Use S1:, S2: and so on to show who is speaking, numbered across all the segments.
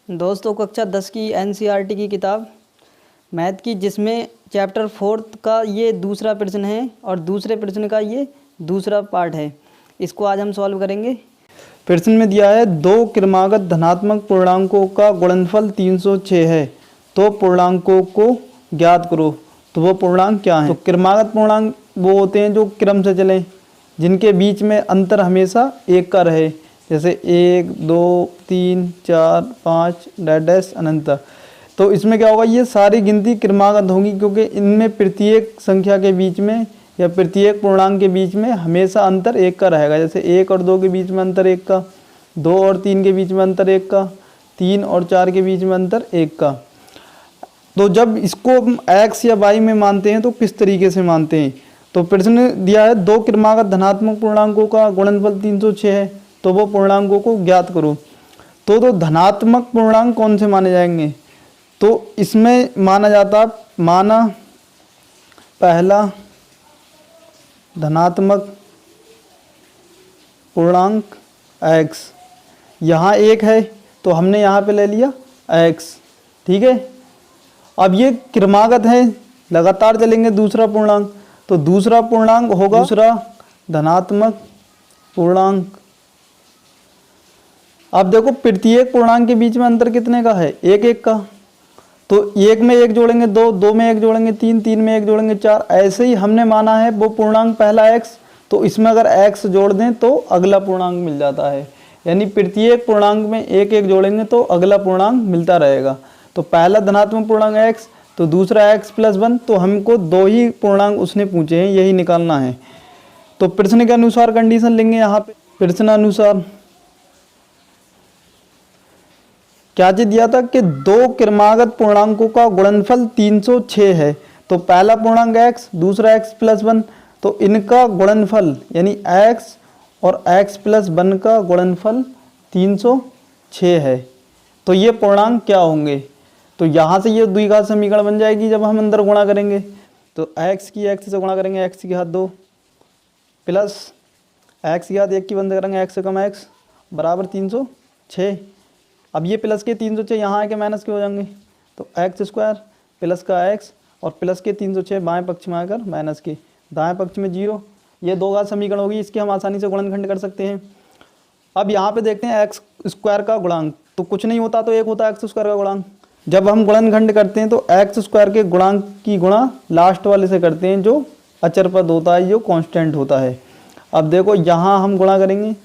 S1: दोस्तों कक्षा 10 की एनसीईआरटी की किताब मैथ की, जिसमें चैप्टर 4 का ये दूसरा प्रश्न है और दूसरे प्रश्न का ये दूसरा पार्ट है। इसको आज हम सॉल्व करेंगे। प्रश्न में दिया है दो क्रमागत धनात्मक पूर्णांकों का गुणनफल 306 है, तो पूर्णांकों को ज्ञात करो। तो वो पूर्णांक क्या है? तो क्रमागत पूर्णांक वो होते हैं जो क्रम से चलें, जिनके बीच में अंतर हमेशा एक का रहे, जैसे 1 2 3 4 5 डैश अनंत। तो इसमें क्या होगा, ये सारी गिनती क्रमागत होंगी, क्योंकि इनमें प्रत्येक संख्या के बीच में या प्रत्येक पूर्णांक के बीच में हमेशा अंतर एक का रहेगा। जैसे 1 और 2 के बीच में अंतर एक का, 2 और 3 के बीच में अंतर एक का, 3 और 4 के बीच में अंतर एक का। तो जब इसको हम x या y में मानते हैं तो किस तरीके से मानते हैं? तो प्रश्न दिया है दो क्रमागत धनात्मक पूर्णांकों का गुणनफल 306 है, तो वो पूर्णांकों को ज्ञात करो। तो धनात्मक पूर्णांक कौन से माने जाएंगे? तो इसमें माना जाता, माना पहला धनात्मक पूर्णांक x, यहाँ एक है तो हमने यहाँ पे ले लिया x, ठीक है। अब ये क्रमागत है, लगातार चलेंगे दूसरा पूर्णांक, तो दूसरा पूर्णांक होगा दूसरा धनात्मक पूर्णांक। अब देखो प्रत्येक पूर्णांक के बीच में अंतर कितने का है? एक एक का। तो एक में एक जोड़ेंगे 2, 2 में एक जोड़ेंगे 3, 3 में एक जोड़ेंगे 4। ऐसे ही हमने माना है वो पूर्णांक पहला x, तो इसमें अगर x जोड़ दें तो अगला पूर्णांक मिल जाता है। यानी प्रत्येक पूर्णांक में एक एक जोड़ेंगे तो अगला पूर्णांक मिलता रहेगा। तो पहला धनात्मक पूर्णांक x, तो दूसरा x + 1, तो हमको दो ही पूर्णांक उसने पूछे हैं, यही निकालना है। तो प्रश्न के अनुसार कंडीशन लेंगे यहाँ पे। प्रश्न अनुसार क्या चीज दिया था कि दो क्रमागत पूर्णांकों का गुणनफल 306 है। तो पहला पूर्णांक x, दूसरा x + 1, तो इनका गुणनफल यानी x और x + 1 का गुणनफल 306 है। तो ये पूर्णांक क्या होंगे? तो यहाँ से ये द्विघात समीकरण बन जाएगी जब हम अंदर गुणा करेंगे। तो x की x से गुणा करेंगे, x की घात 2 प्लस x की घात 1 की बंद करेंगे, x से कम x बराबर 306। अब ये प्लस के 306 यहाँ आके माइनस के हो जाएंगे, तो x² प्लस का x और प्लस के 306 बाएं पक्ष में आकर माइनस के, दाएं पक्ष में 0। ये दो घात समीकरण होगी, इसके हम आसानी से गुणनखंड कर सकते हैं। अब यहाँ पे देखते हैं x² का गुणांक, तो कुछ नहीं होता तो एक होता है x² का गुणांक। जब हम गुणनखंड करते हैं तो x² के गुणांक की गुणा लास्ट वाले से करते हैं, जो अचर पद होता है, जो कांस्टेंट होता है। अब देखो यहाँ हम गुणा करेंगे,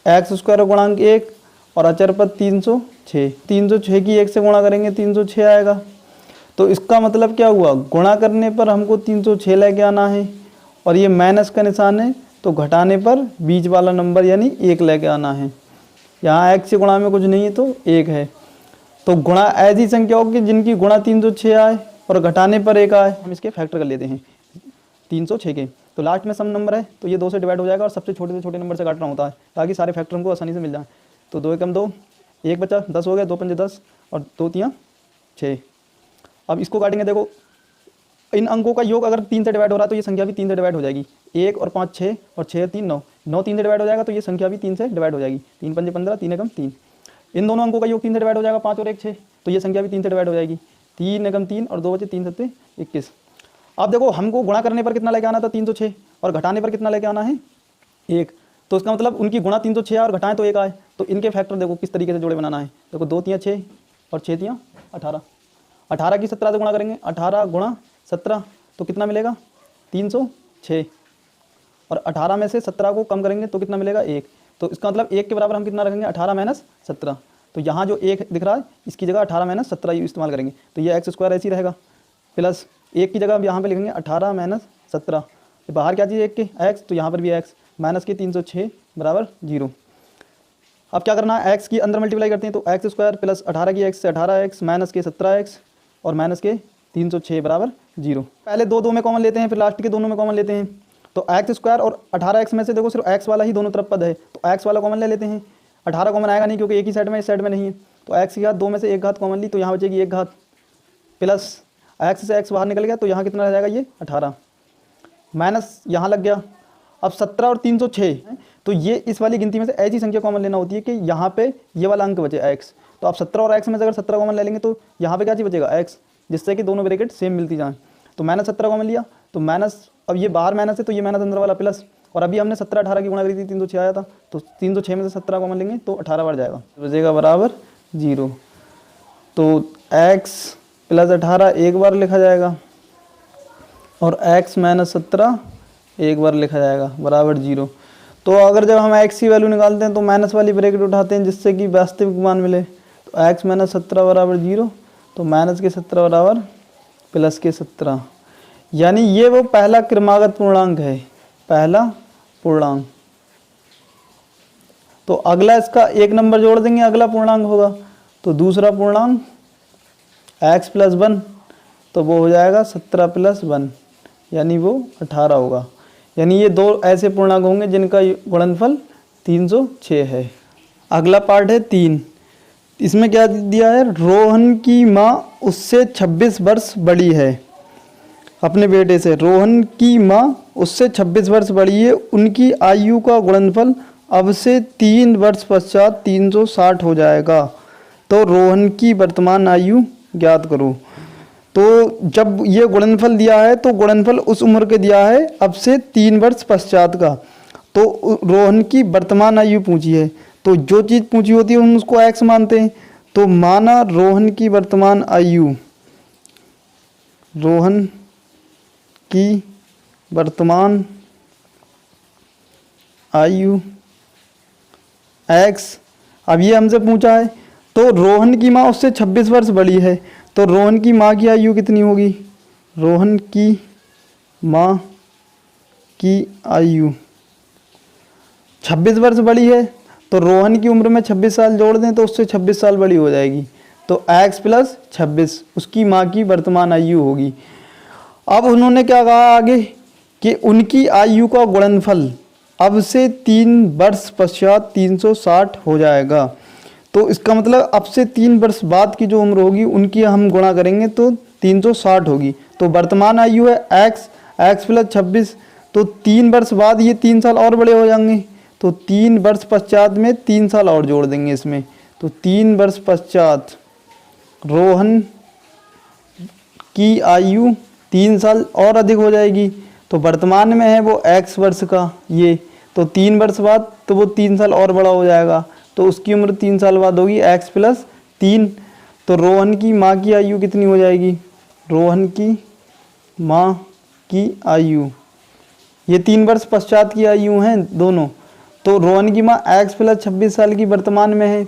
S1: x² गुणांक 1 और अचर पद 306, 306 की 1 से गुणा करेंगे 306 आएगा। तो इसका मतलब क्या हुआ, गुणा करने पर हमको 306 लेके आना है, और ये माइनस का निशान है, तो घटाने पर बीच वाला नंबर यानी 1 लेके आना है। यहाँ x से गुणा में कुछ नहीं है तो 1 है। तो गुणा ऐसी संख्या होगी जिनकी गुणा 306 आए और घटाने पर 1 आए। हम इसके फैक्टर कर लेते हैं 306 के, तो लास्ट में सम नंबर है तो ये 2 से डिवाइड हो जाएगा और सबसे छोटे से छोटे नंबर से काटना होता है ताकि सारे फैक्टर हमको आसानी से मिल जाए। तो 2 एकम 2, 1 बचा 10 हो गया, 2 पंजे 10 और 2 तियाँ 6। अब इसको काटेंगे, देखो इन अंकों का योग अगर 3 से डिवाइड हो रहा है तो ये संख्या भी 3 से डिवाइड हो जाएगी। 1 और 5 6 और 6 3 9, 9 3 से डिवाइड हो जाएगा तो ये संख्या भी 3 से डिवाइड हो जाएगी। 3 पंजे 15, 3 एकम 3। इन दोनों अंकों का योग 3 से डिवाइड हो जाएगा, 5 और 1 6, तो ये संख्या भी 3 से डिवाइड हो जाएगी। 3 एकम 3 और 2 बचे 3 7 21। अब देखो हमको गुणा करने पर कितना लेके आना था 306 और घटाने पर कितना लेके आना है 1। तो इसका मतलब उनकी गुणा 306 और घटाएं तो 1 आए। तो इनके फैक्टर देखो किस तरीके से जोड़े बनाना है। देखो 2 तियाँ 6 और 6 तियाँ 18। 18 की 17 से गुणा करेंगे, 18 गुणा 17 तो कितना मिलेगा 306, और 18 में से 17 को कम करेंगे तो कितना मिलेगा 1। तो इसका मतलब 1 के बराबर हम कितना रखेंगे 18 - 17। तो यहाँ जो 1 दिख रहा है इसकी जगह 18 - 17 इस्तेमाल करेंगे, तो ये x² ऐसे ही रहेगा। प्लस 1 की जगह अब यहाँ पे लिखेंगे 18 - 17, बाहर क्या चीज़ 1 के x, तो यहाँ पर भी x माइनस के 306 बराबर 0। अब क्या करना है, x की अंदर मल्टीप्लाई करते हैं, तो x² प्लस 18 की x से 18x माइनस के 17x और माइनस के 306 बराबर 0। पहले दो में कॉमन लेते हैं, फिर लास्ट के दोनों में कॉमन लेते हैं। तो x² और 18x में से देखो सिर्फ x वाला ही दोनों तरफ पद है, तो x वाला कॉमन ले लेते हैं। 18 कॉमन आएगा नहीं क्योंकि एक ही साइड में, इस साइड में नहीं है, तो x की घात 2 में से 1 घात कॉमन ली, तो यहाँ बचेगी 1 घात, प्लस x से x बाहर निकल गया तो यहाँ कितना रह जाएगा ये 18, माइनस यहाँ लग गया। अब 17 और 306, तो ये इस वाली गिनती में से ऐसी संख्या कॉमन लेना होती है कि यहाँ पे ये वाला अंक बचे x, तो आप 17 और x में से अगर 17 कॉमन ले लेंगे तो यहाँ पे क्या चीज़ बचेगा x, जिससे कि दोनों ब्रैकेट सेम मिलती जाएँ। तो -17 कॉमन लिया तो माइनस, अब ये बाहर माइनस है तो ये माइनस अंदर वाला प्लस, और अभी हमने 17 18 की गुणा करी थी 306 आया था, तो 306 में से 17 कॉमन लेंगे तो 18 बार जाएगा, बचेगा बराबर 0। तो x + 18 एक बार लिखा जाएगा और x - 17 एक बार लिखा जाएगा बराबर 0। तो अगर जब हम x की वैल्यू निकालते हैं तो माइनस वाली ब्रैकेट उठाते हैं जिससे कि वास्तविक मान मिले। तो x - 17 बराबर 0, तो -17 बराबर +17, यानी ये वो पहला क्रमागत पूर्णांक है, पहला पूर्णांक। तो अगला इसका एक नंबर जोड़ देंगे, अगला पूर्णांक होगा, तो दूसरा पूर्णांक x + 1, तो वो हो जाएगा 17 + 1, यानी वो 18 होगा। यानी ये दो ऐसे पूर्णांक होंगे जिनका गुणनफल 306 है। अगला पार्ट है 3। इसमें क्या दिया है, रोहन की माँ उससे 26 वर्ष बड़ी है, अपने बेटे से। रोहन की माँ उससे 26 वर्ष बड़ी है, उनकी आयु का गुणनफल अब से 3 वर्ष पश्चात 360 हो जाएगा, तो रोहन की वर्तमान आयु ज्ञात करो। तो जब ये गुणनफल दिया है तो गुणनफल उस उम्र के दिया है अब से 3 वर्ष पश्चात का, तो रोहन की वर्तमान आयु पूछी है, तो जो चीज़ पूछी होती है हम उसको x मानते हैं। तो माना रोहन की वर्तमान आयु, रोहन की वर्तमान आयु x, अब ये हमसे पूछा है, तो रोहन की माँ उससे 26 वर्ष बड़ी है, तो रोहन की माँ की आयु कितनी होगी, रोहन की माँ की आयु 26 वर्ष बड़ी है, तो रोहन की उम्र में 26 साल जोड़ दें तो उससे 26 साल बड़ी हो जाएगी, तो x + 26 उसकी माँ की वर्तमान आयु होगी। अब उन्होंने क्या कहा आगे कि उनकी आयु का गुणनफल अब से 3 वर्ष पश्चात 360 हो जाएगा। तो इसका मतलब अब से 3 वर्ष बाद की जो उम्र होगी उनकी हम गुणा करेंगे तो 360 होगी। तो वर्तमान आयु है x + 26, तो 3 वर्ष बाद ये 3 साल और बड़े हो जाएंगे, तो 3 वर्ष पश्चात में 3 साल और जोड़ देंगे इसमें, तो 3 वर्ष पश्चात रोहन की आयु 3 साल और अधिक हो जाएगी। तो वर्तमान में है वो x वर्ष का ये, तो 3 वर्ष बाद तो वो 3 साल और बड़ा हो जाएगा, तो उसकी उम्र 3 साल बाद होगी x + 3। तो रोहन की माँ की आयु कितनी हो जाएगी, रोहन की माँ की आयु, ये 3 वर्ष पश्चात की आयु हैं दोनों। तो रोहन की माँ x + 26 साल की वर्तमान में है,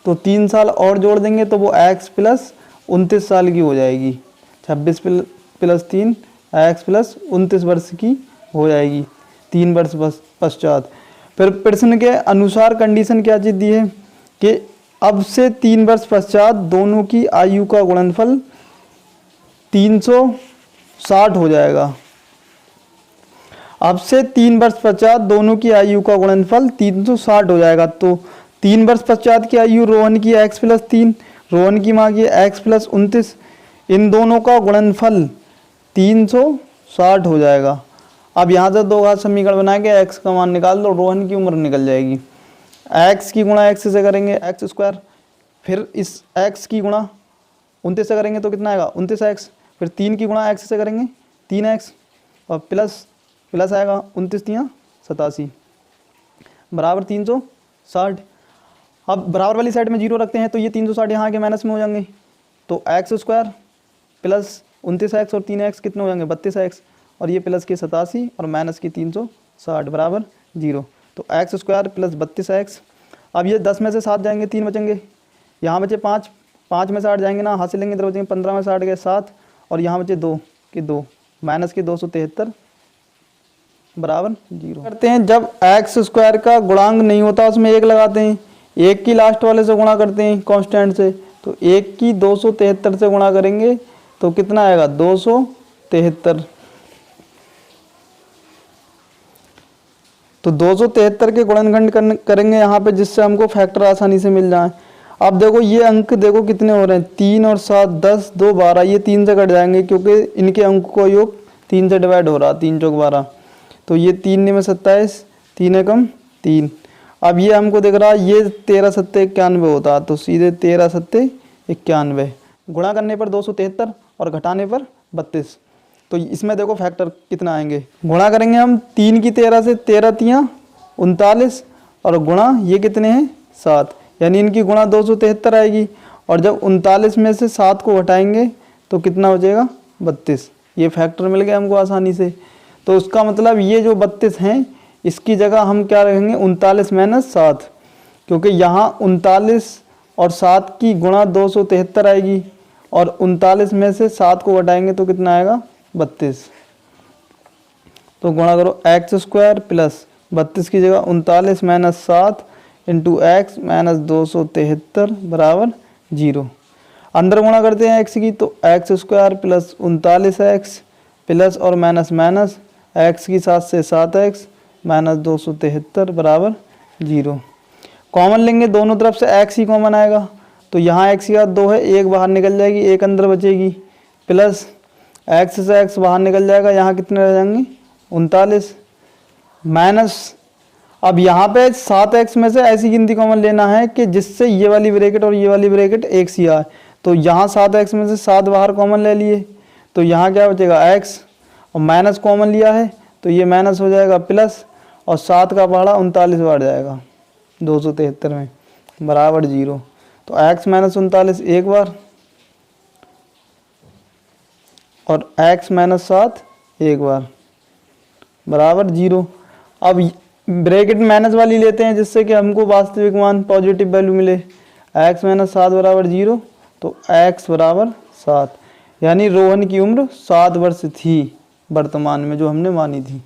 S1: तो 3 साल और जोड़ देंगे तो वो x + 29 साल की हो जाएगी, 26 + 3 x + 29 वर्ष की हो जाएगी 3 वर्ष पश्चात। फिर प्रश्न के अनुसार कंडीशन क्या चीज़ दी है कि अब से 3 वर्ष पश्चात दोनों की आयु का गुणनफल 360 हो जाएगा। अब से 3 वर्ष पश्चात दोनों की आयु का गुणनफल 360 हो जाएगा। तो 3 वर्ष पश्चात की आयु रोहन की x + 3, रोहन की माँ की x + 29, इन दोनों का गुणनफल 360 हो जाएगा। अब यहाँ से दो घात समीकरण बना के x का मान निकाल दो, रोहन की उम्र निकल जाएगी। x की गुणा x से करेंगे x², फिर इस x की गुणा 29 से करेंगे तो कितना आएगा 29x, फिर 3 की गुणा x से करेंगे 3x, और प्लस आएगा 29 × 87 बराबर 360। अब बराबर वाली साइड में 0 रखते हैं तो ये 360 यहाँ के माइनस में हो जाएंगे, तो x² + 29x और 3x कितने हो जाएंगे 32x, और ये प्लस के 87 और माइनस की 360 बराबर 0। तो x² + 32x, अब ये 10 में से 7 जाएंगे 3 बचेंगे, यहाँ बचे 5 में से 8 जाएंगे ना, हाथ से लेंगे इधर बचेंगे 15 में से 8 गए 7, और यहाँ बचे 2 के 2 माइनस के 273 बराबर 0 करते हैं। जब x² का गुणांक नहीं होता उसमें 1 लगाते हैं, 1 की लास्ट वाले से गुणा करते हैं कांस्टेंट से, तो 1 की 273 से गुणा करेंगे तो कितना आएगा 273। तो 273 के गुणनखंड करेंगे यहाँ पे, जिससे हमको फैक्टर आसानी से मिल जाए। अब देखो ये अंक देखो कितने हो रहे हैं, 3 और 7 10 2 12, ये 3 से कट जाएंगे क्योंकि इनके अंक का योग 3 से डिवाइड हो रहा, 3 × 12, तो ये 3 × 9 = 27, 3 × 1 = 3। अब ये हमको दिख रहा है ये 13 सत्ते 91 होता, तो सीधे 13 सत्ते 91 गुणा करने पर 273 और घटाने पर 32। तो इसमें देखो फैक्टर कितना आएंगे, गुणा करेंगे हम 3 की 13 से, 13 तियाँ 39 और गुणा ये कितने हैं 7, यानी इनकी गुणा 273 आएगी। और जब 39 में से 7 को घटाएंगे तो कितना बचेगा 32। ये फैक्टर मिल गया हमको आसानी से। तो उसका मतलब ये जो 32 हैं इसकी जगह हम क्या रखेंगे 39 माइनस 7, क्योंकि यहाँ 39 और 7 की गुणा 273 आएगी और 39 में से 7 को घटाएंगे तो कितना आएगा 32। तो गुणा करो एक्स स्क्वायर प्लस 32 की जगह 39 माइनस 7 इंटू एक्स माइनस 273 बराबर 0। अंदर गुणा करते हैं एक्स की, तो x square plus 39x plus और माइनस माइनस एक्स की 7 से 7x माइनस 273 बराबर 0। कॉमन लेंगे, दोनों तरफ से x ही कॉमन आएगा, तो यहाँ x की 2 है, एक बाहर निकल जाएगी, एक अंदर बचेगी, प्लस x से x बाहर निकल जाएगा, यहाँ कितने रह जाएंगे 39 माइनस। अब यहाँ पे 7x में से ऐसी गिनती कॉमन लेना है कि जिससे ये वाली ब्रैकेट और ये वाली ब्रैकेट एक सी आए। तो यहाँ 7x में से 7 बाहर कॉमन ले लिए, तो यहाँ क्या बचेगा x और माइनस कॉमन लिया है तो ये माइनस हो जाएगा प्लस, और 7 का पहाड़ा 39 बढ़ जाएगा 273 में बराबर 0। तो x माइनस 39 एक बार और x माइनस 7 एक बार बराबर 0। अब ब्रैकेट माइनस वाली लेते हैं जिससे कि हमको वास्तविक मान पॉजिटिव वैल्यू मिले। x माइनस 7 बराबर 0, तो x बराबर 7, यानी रोहन की उम्र 7 वर्ष थी वर्तमान में जो हमने मानी थी।